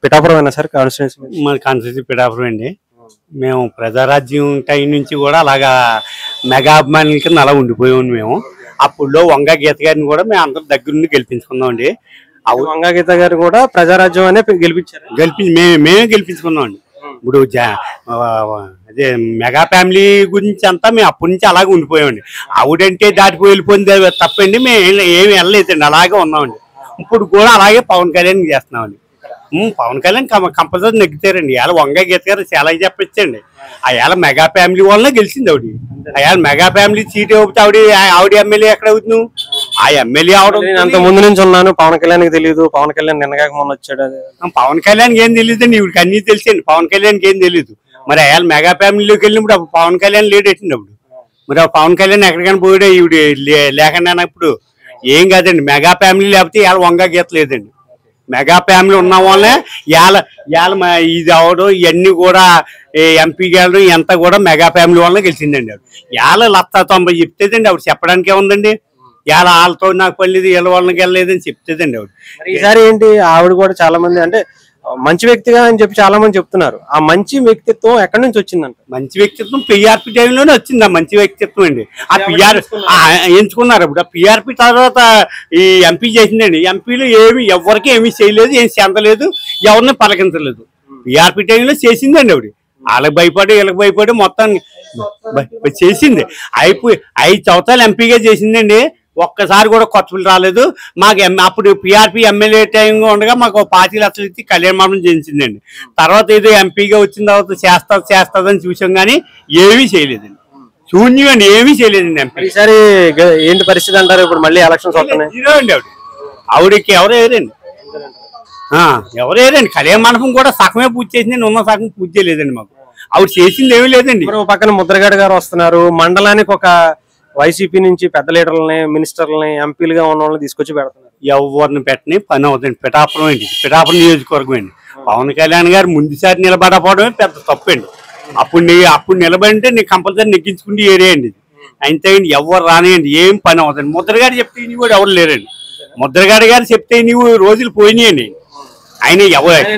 Pithapuram sir constituency? మన constituency Pithapuram అండి. మేము ప్రజారాజ్యం టైం నుంచి కూడా అలాగా మెగా అభిమానుల కింద అలా ఉండిపోయాం. మేము అప్పుడులో వంగా గీత గారిని కూడా మేము అందరం దగ్గర నుండి గెలిపించుకున్నాం అండి. వంగా గీత గారు కూడా ప్రజారాజ్యం అనే గెలిపించారు. మేమే గెలిపించుకున్నాం అండి. ఇప్పుడు అదే మెగా ఫ్యామిలీ గురించి అంతా మేము అప్పటి నుంచి అలాగే ఉండిపోయామండి. ఆవిడంటే దాటిపోయి వెళ్ళిపోయింది తప్పండి, మేము ఏమి వెళ్ళలేదండి, అలాగే ఉన్నామండి. ఇప్పుడు కూడా అలాగే పవన్ కళ్యాణ్ చేస్తున్నామండి. పవన్ కళ్యాణ్ కంపల్సరీ నెగ్గుతారండి. ఇవాళ వంగా గీత గారు చాలా చెప్పచ్చండి. అయాల మెగా ఫ్యామిలీ వల్ల గెలిచింది ఆవిడ. అయాల మెగా ఫ్యామిలీ సీట్ అవుతుంది. ఆవిడ ఎమ్మెల్యే ఎక్కడ అవుతుంది? ఆ ఎమ్మెల్యే అవడం అంత ముందు నుంచి ఉన్నాను. పవన్ కళ్యాణ్ తెలియదు, పవన్ కళ్యాణ్ నిన్నగాక మొన్న వచ్చాడు. పవన్ కళ్యాణ్ ఏం తెలియదు అండి, ఇవిడికి అన్ని తెలిసండి. పవన్ కళ్యాణ్కి ఏం తెలియదు. మరి అయాల మెగా ఫ్యామిలీలోకి వెళ్ళినప్పుడు అప్పుడు పవన్ కళ్యాణ్ లేడెట్టింది. అప్పుడు మరి ఆ పవన్ కళ్యాణ్ ఎక్కడికైనా పోయాడు ఈవిడ లేకుండా. ఇప్పుడు ఏం కాదండి, మెగా ఫ్యామిలీ లేకపోతే ఇవాళ వంగా గీత లేదండి. మెగా ఫ్యామిలీ ఉన్న వాళ్ళే ఇవాళ ఇది అవడం ఇవన్నీ కూడా ఎంపీ గారు ఎంత కూడా మెగా ఫ్యామిలీ వల్ల గెలిచిందండి. ఆవిడ ఇవాళ 190 చెప్తేదండి. ఆవిడ చెప్పడానికి ఏముందండి? ఇవాళ వాళ్ళతో నాకు పర్లేదు, వీళ్ళ వాళ్ళకి వెళ్ళలేదని చెప్తేదండి ఆవిడ. ఈసారి ఏంటి, ఆవిడ కూడా చాలా మంది అంటే మంచి వ్యక్తిగా అని చెప్పి చాలా మంది చెప్తున్నారు. ఆ మంచి వ్యక్తిత్వం ఎక్కడి నుంచి వచ్చిందంట? మంచి వ్యక్తిత్వం పిఆర్పి టైంలోనే వచ్చింది. ఆ మంచి వ్యక్తిత్వం అండి. ఆ పిఆర్ ఎంచుకున్నారు. అప్పుడు ఆ పిఆర్పి తర్వాత ఈ ఎంపీ చేసిందండి. ఎంపీలు ఎవరికి ఏమీ చేయలేదు, ఏమి చెందలేదు, ఎవరిని పలకించలేదు. పిఆర్పి టైంలో చేసిందండి ఆవిడ. వాళ్ళకి భయపడి వీళ్ళకి భయపడి మొత్తాన్ని చేసింది. 5 సంవత్సరాలు ఎంపీగా చేసిందండి. ఒక్కసారి కూడా కొత్తలు రాలేదు మాకు. అప్పుడు పిఆర్పి ఎమ్మెల్యే టైంగా ఉండగా మాకు 5 లక్షలు ఇచ్చి కళ్యాణ మండపం చేయించిందండి. తర్వాత ఏదో ఎంపీగా వచ్చిన తర్వాత చేస్తుందని చూసాం కానీ ఏమీ చేయలేదండి. శూన్యం అండి, ఏమీ చేయలేదండి ఎంపీ. ఈసారి ఏంటి పరిస్థితి అంటారు? ఇప్పుడు మళ్ళీ ఎలక్షన్స్ వస్తున్నాయి. జీరో అండి ఆవిడకి ఎవరు వేరండి, కళ్యాణ మండపం కూడా సగమే పూజ చేసిందండి. ఉన్న సగం పూజ చేయలేదండి మాకు. ఆవిడ చేసింది ఏమీ లేదండి. పక్కన ముద్రగడ గారు వస్తున్నారు. మండలానికి ఒక వైసీపీ నుంచి పెద్ద లీడర్లని, మినిస్టర్లని, ఎంపీలుగా ఉన్న వాళ్ళని తీసుకొచ్చి పెడుతున్నారు. ఎవరిని పెట్టని పని అవుతుంది. పిఠాపురం అండి, పిఠాపురం నియోజకవర్గం అండి. పవన్ కళ్యాణ్ గారు ముందుసారి నిలబడకపోవడమే పెద్ద తప్పు అండి. అప్పుడు నిలబడితే నీకు కంపల్సరీ నెగ్గించుకుంటే ఏరియా అండి. అయితే ఎవరు రానియండి, ఏం పని అవుతుంది. ముద్రగాడు చెప్తే ఇన్ని కూడా ఎవరు లేరండి. ముద్రగాడు గారు చెప్తే నీవు రోజులు పోయినాయండి. ఆయన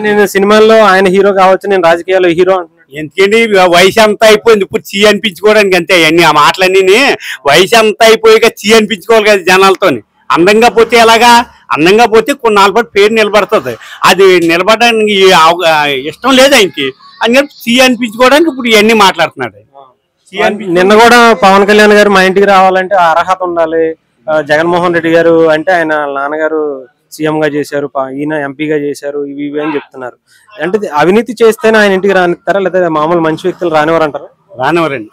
నేను సినిమాల్లో ఆయన హీరో కావచ్చు, నేను రాజకీయాల్లో హీరో అంటున్నాను. ఎందుకండి వయసు అంతా అయిపోయింది. ఇప్పుడు చీ అనిపించుకోవడానికి అంతే. అన్ని ఆ మాటలన్నీ వయసు అంతా అయిపోయాక చీ అనిపించుకోవాలి కదా జనాలతో. అందంగా పోతే ఎలాగా? అందంగా పోతే కొన్నాళ్ళ పాటు పేరు నిలబడుతుంది. అది నిలబడడానికి ఇష్టం లేదు ఆయనకి. అని చెప్పి చీ అనిపించుకోవడానికి ఇప్పుడు ఇవన్నీ మాట్లాడుతున్నాడు. నిన్న కూడా పవన్ కళ్యాణ్ గారు మా ఇంటికి రావాలంటే అర్హత ఉండాలి. జగన్మోహన్ రెడ్డి గారు అంటే ఆయన నాన్నగారు సీఎం గా చేశారు, ఈయన ఎంపీగా చేశారు, ఇవి అని చెప్తున్నారు. అంటే అవినీతి చేస్తేనే ఆయన ఇంటికి రానిస్తారా, లేదా మామూలు మంచి వ్యక్తులు రానివారు అంటారు? రానివారండి.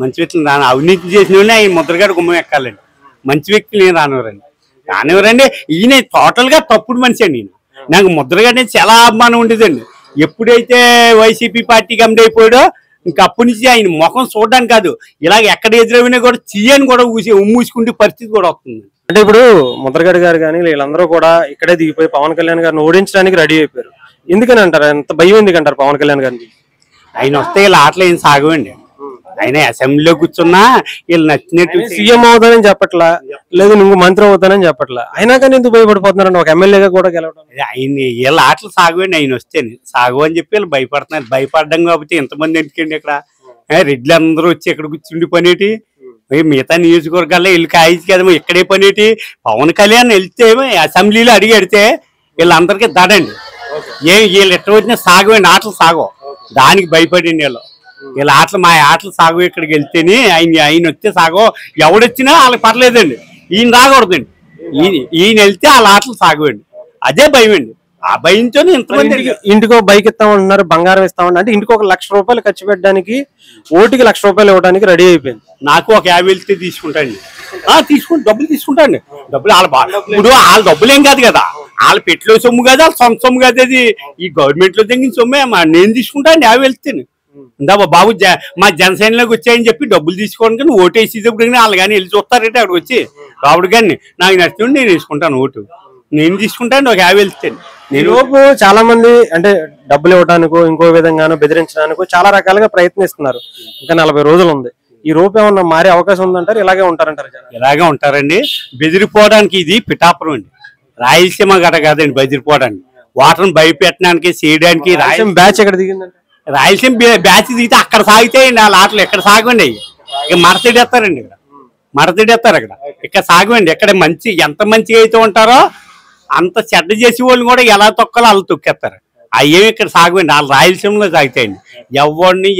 మంచి వ్యక్తులు అవినీతి చేసిన వాళ్ళని ఆయన ముద్రగాడు గుమ్మం ఎక్కాలండి. మంచి వ్యక్తులు ఏం రానివారండి. ఈయన టోటల్ గా తప్పుడు మనిషి అండి. నాకు ముద్రగాడి చాలా అభిమానం ఉండేదండి. ఎప్పుడైతే వైసీపీ పార్టీకి అమ్ముడైపోయాడో ఇంకా అప్పటి నుంచి ఆయన ముఖం చూడడానికి కాదు, ఇలాగ ఎక్కడ ఎదురైనా కూడా చీయని కూడా ఉమ్మూసుకుంటే పరిస్థితి కూడా వస్తుంది. అంటే ఇప్పుడు ముద్రగడ గారు కానీ వీళ్ళందరూ కూడా ఇక్కడే దిగిపోయి పవన్ కళ్యాణ్ గారిని ఓడించడానికి రెడీ అయిపోయారు. ఎందుకని అంటారు? ఎంత భయం ఎందుకంటారు పవన్ కళ్యాణ్ గారిని? ఆయన వస్తే వీళ్ళ ఆటలు ఏం సాగవండి. ఆయన అసెంబ్లీలో కూర్చున్నా వీళ్ళు నచ్చినట్టు సీఎం అవుతానని చెప్పట్లా, లేదు నువ్వు మంత్రి అవుతానని చెప్పట్లా, అయినా కానీ ఎందుకు భయపడిపోతున్నారండి? ఒక ఎమ్మెల్యేగా కూడా గెలవడం. ఆయన వీళ్ళ ఆటలు సాగవండి. ఆయన వస్తేనే సాగు అని చెప్పి వీళ్ళు భయపడుతున్నారు. భయపడడం కాబట్టి ఎంతమంది ఎందుకండి ఇక్కడ రెడ్లు అందరూ వచ్చి ఇక్కడ కూర్చుండి పనేటి, మిగతా నియోజకవర్గాల్లో వీళ్ళు కాయచ్చు కదమ్మా, ఇక్కడే పనేటి. పవన్ కళ్యాణ్ వెళ్తే అసెంబ్లీలో అడిగి అడితే వీళ్ళందరికీ దడండి. వీళ్ళు ఎట్లా వచ్చినా సాగవండి, ఆటలు సాగవు. దానికి భయపడండి వీళ్ళు. వీళ్ళ ఆటలు మా ఆటలు సాగు. ఇక్కడికి వెళ్తేనే ఆయన వస్తే సాగో, ఎవడొచ్చినా వాళ్ళకి పర్లేదండి. ఈయన రాకూడదండి. ఈయన వెళ్తే వాళ్ళ ఆటలు సాగవండి. అదే భయం అండి. ఆ భయంతో ఇంతమంది ఇంటికి ఒక బైక్ ఇస్తామంటున్నారు, బంగారం ఇస్తామంటే, అంటే ఇంటికి ఒక 1,00,000 రూపాయలు ఖర్చు పెట్టడానికి, ఓటుకి 1,00,000 రూపాయలు ఇవ్వడానికి రెడీ అయిపోయింది. నాకు ఒక 50 వెళ్తే తీసుకుంటాండి. డబ్బులు తీసుకుంటాండి. డబ్బులు ఇప్పుడు వాళ్ళ డబ్బులు ఏం కాదు కదా, వాళ్ళ పెట్టిలో సొమ్ము కాదు, వాళ్ళ సొంత సొమ్ము కాదు. అది ఈ గవర్నమెంట్ లో తగ్గిన సొమ్మే. నేను తీసుకుంటాను 50 వెళ్తేనే. ఇందా బాబు మా జనసేనలోకి వచ్చాయని చెప్పి డబ్బులు తీసుకోవడం కానీ ఓటు వేసేటప్పుడు కానీ వాళ్ళు కానీ వెళ్ళి చూస్తారంటే అక్కడికి వచ్చి రావుడు కానీ నాకు నచ్చింది నేను వేసుకుంటాను ఓటు. నేను తీసుకుంటాను ఒక 50 వెళ్తాను. నేను చాలా మంది అంటే డబ్బులు ఇవ్వడానికో ఇంకో విధంగానో బెదిరించడానికో చాలా రకాలుగా ప్రయత్నిస్తున్నారు. ఇంకా 40 రోజులు ఉంది. ఈ రూపు ఏమన్నా మారే అవకాశం ఉందంటారు? ఇలాగే ఉంటారంటారు? ఇలాగే ఉంటారండి. బెదిరిపోవడానికి ఇది పిఠాపురం అండి, రాయలసీమ గట కాదండి బెదిరిపోవడానికి. వాటర్ని భయపెట్టడానికి చేయడానికి బ్యాచ్ ఎక్కడ దిగిందంటే రాయలసీమ బ్యాచ్ దిగితే అక్కడ సాగుతాయండి. వాళ్ళ ఆటలు ఎక్కడ సాగండి అవి ఇక మడతడేస్తారండి. ఇక్కడ మడతడేస్తారు. ఇక్కడ సాగండి. ఎక్కడ మంచి ఎంత మంచిగా అయితే ఉంటారో అంత చెడ్డ చేసే వాళ్ళు కూడా ఎలా తొక్కాలో వాళ్ళు తొక్కేస్తారు. అయ్యేమి ఇక్కడ సాగండి. వాళ్ళు రాయలసీమలో సాగుతాయండి.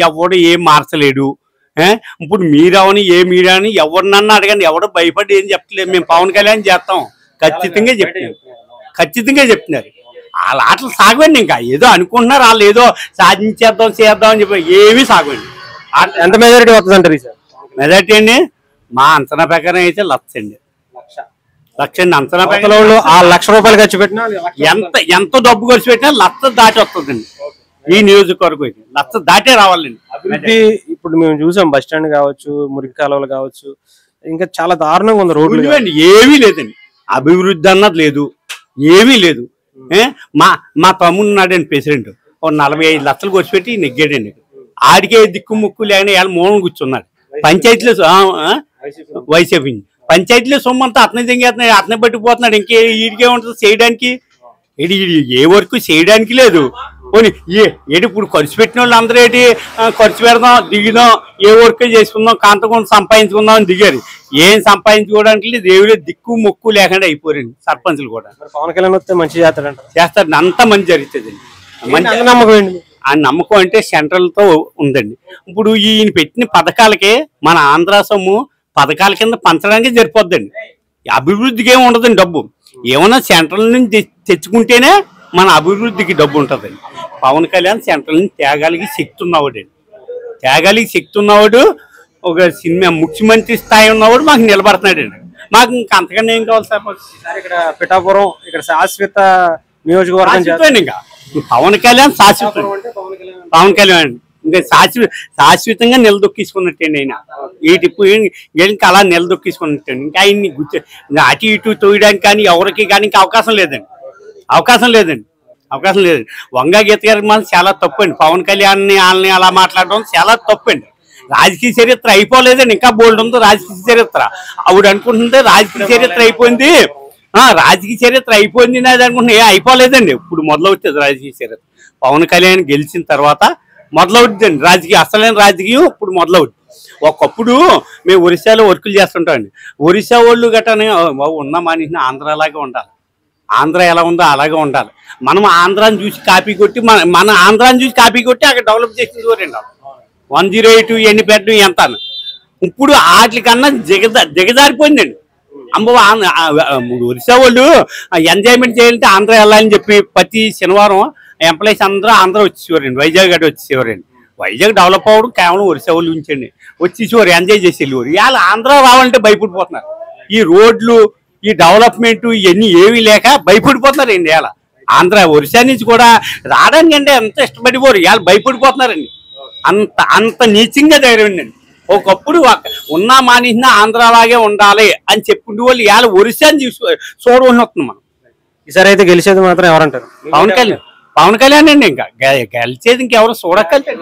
ఎవడు ఏం మార్చలేడు. ఇప్పుడు మీరవని ఏ మీరని ఎవరినన్నా అడగండి. ఎవడో భయపడి ఏం చెప్పలేదు. మేము పవన్ కళ్యాణ్ చేస్తాం ఖచ్చితంగా చెప్తున్నారు. వాళ్ళ ఆటలు సాగండి. ఇంకా ఏదో అనుకుంటున్నారు వాళ్ళు, ఏదో చేద్దాం అని చెప్పి ఏమీ సాగండి. ఎంత మెజారిటీ వస్తుంది అంటారు సార్? మెజారిటీ అండి మా అంచనా ప్రకారం అయితే లక్ష అండి. అంచనా ప్రకారం ₹1,00,000 ఖర్చు పెట్టినా ఎంత డబ్బు ఖర్చు పెట్టినా లక్ష దాటి వస్తుందండి. ఈ నియోజకవర్గం అయితే లక్ష దాటే రావాలండి. అభివృద్ధి ఇప్పుడు మేము చూసాం, బస్ స్టాండ్ కావచ్చు, మురికి కాలువలు కావచ్చు, ఇంకా చాలా దారుణంగా ఉంది. రోడ్లు ఏమీ లేదండి. అభివృద్ధి అన్నది లేదు, ఏమీ లేదు. మా తమ్ముడు ఉన్నాడండి ప్రెసిడెంట్, 45 లక్షలు ఖర్చు పెట్టి నెగ్గాడండి. ఆడికే దిక్కు ముక్కు లేని వాళ్ళ మూలం కూర్చున్నాడు. పంచాయతీలో వైసీపీ పంచాయతీలో సొమ్మంతా అతనే దింగేస్తున్నాడు, అతనే పట్టుకుపోతున్నాడు. ఇంకే ఈడికే ఉంటుంది చేయడానికి. ఏ వర్క్ చేయడానికి లేదు. పోనీ ఇప్పుడు ఖర్చు పెట్టిన వాళ్ళు అందరూ ఖర్చు పెడదాం, దిగుదాం, ఏ వర్క్ చేసుకుందాం, కాంతకుండా సంపాదించుకుందాం అని దిగారు. ఏం సంపాదించుకోవడానికి దేవుడే దిక్కు మొక్కు లేకుండా అయిపోరండి సర్పంచులు కూడా. పవన్ కళ్యాణ్ వస్తే మంచి చేస్తారు, అంతా మంచి జరుగుతుంది. మంచి నమ్మకం ఏంటి? ఆ నమ్మకం అంటే సెంట్రల్ తో ఉందండి. ఇప్పుడు ఈయన పెట్టిన పథకాలకే మన ఆంధ్ర సొమ్ము పథకాల కింద పంచడానికి సరిపోద్దండి. అభివృద్ధికి ఏమి ఉండదండి. డబ్బు ఏమన్నా సెంట్రల్ నుంచి తెచ్చుకుంటేనే మన అభివృద్ధికి డబ్బు ఉంటుందండి. పవన్ కళ్యాణ్ సెంట్రల్ నుంచి త్యాగాలకి శక్తి ఉన్నవాడు, ఒక సినిమా ముఖ్యమంత్రి స్థాయి ఉన్నవాడు మాకు నిలబడుతున్నాడండి. మాకు ఇంకా అంతకన్నా ఏం కావాలి సార్? ఇక్కడ పిఠాపురం ఇక్కడ శాశ్వత నియోజకవర్గం. ఇంకా పవన్ కళ్యాణ్ శాశ్వతం. పవన్ కళ్యాణ్ ఇంకా శాశ్వతంగా నిలదొక్కించుకున్నట్టండి. ఆయన ఇంకా అలా నిలదొక్కించుకున్నట్టండి. ఇంకా ఆయన్ని అటు ఇటు తోయడానికి కానీ ఎవరికి కానీ ఇంకా అవకాశం లేదండి. వంగా గీత గారికి మాత్రం చాలా తప్పండి. పవన్ కళ్యాణ్ వాళ్ళని అలా మాట్లాడడం చాలా తప్పండి. రాజకీయ చరిత్ర అయిపోలేదండి, ఇంకా బోల్డ్ ఉంది రాజకీయ చరిత్ర. ఆవిడ అనుకుంటుంటే రాజకీయ చరిత్ర అయిపోయింది అది అనుకుంటున్నా. అయిపోలేదండి. ఇప్పుడు మొదలవుతుంది రాజకీయ చరిత్ర. పవన్ కళ్యాణ్ గెలిచిన తర్వాత మొదలవుతుందండి రాజకీయం. అసలైన రాజకీయం ఇప్పుడు మొదలవుతుంది. ఒకప్పుడు మేము ఒరిస్సాలో వర్కులు చేస్తుంటామండి. ఒరిస్సా వాళ్ళు గట్రానే ఉన్న మనిషిని ఆంధ్రలాగే ఉండాలి. ఆంధ్ర ఎలా ఉందో అలాగే ఉండాలి. మనం ఆంధ్రాని చూసి కాపీ కొట్టి అక్కడ డెవలప్ చేసి చూడండి. 108 ఎన్ని పెట్టడం ఎంత ఇప్పుడు వాటికన్నా దిగజారిపోయిందండి. ఒరిస్సా వాళ్ళు ఎంజాయ్మెంట్ చేయాలంటే ఆంధ్ర వెళ్ళాలని చెప్పి ప్రతి శనివారం ఎంప్లాయీస్ అందరూ వచ్చేవారండి. వైజాగ్ గడ్డ వచ్చేవారండి. వైజాగ్ డెవలప్ అవ్వడం కేవలం ఒరిస్సా వాళ్ళు ఉంచండి. వచ్చేసేవారు, ఎంజాయ్ చేసి వెళ్ళేవారు. ఇవాళ ఆంధ్ర రావాలంటే భయపడిపోతున్నారు. ఈ రోడ్లు, ఈ డెవలప్మెంట్ ఇవన్నీ ఏమీ లేక భయపడిపోతున్నారండి. ఇవాళ ఆంధ్ర ఒరిస్సా నుంచి కూడా రావడానికి అంటే ఎంత ఇష్టపడిపోరు, ఇవాళ భయపడిపోతున్నారండి. అంత నీచంగా తయారైందండి. ఒకప్పుడు ఉన్న మానేసిన ఆంధ్రలాగే ఉండాలి అని చెప్పుకుంటూ వాళ్ళు ఇవాళ ఒరిస్సాని చూడవలసి వస్తుంది. మనం ఈసారి అయితే గెలిచేది మాత్రం ఎవరంటారు? పవన్ కళ్యాణ్ అండి. ఇంకా గెలిచేది ఇంకెవరు చూడక్కర్లేదు.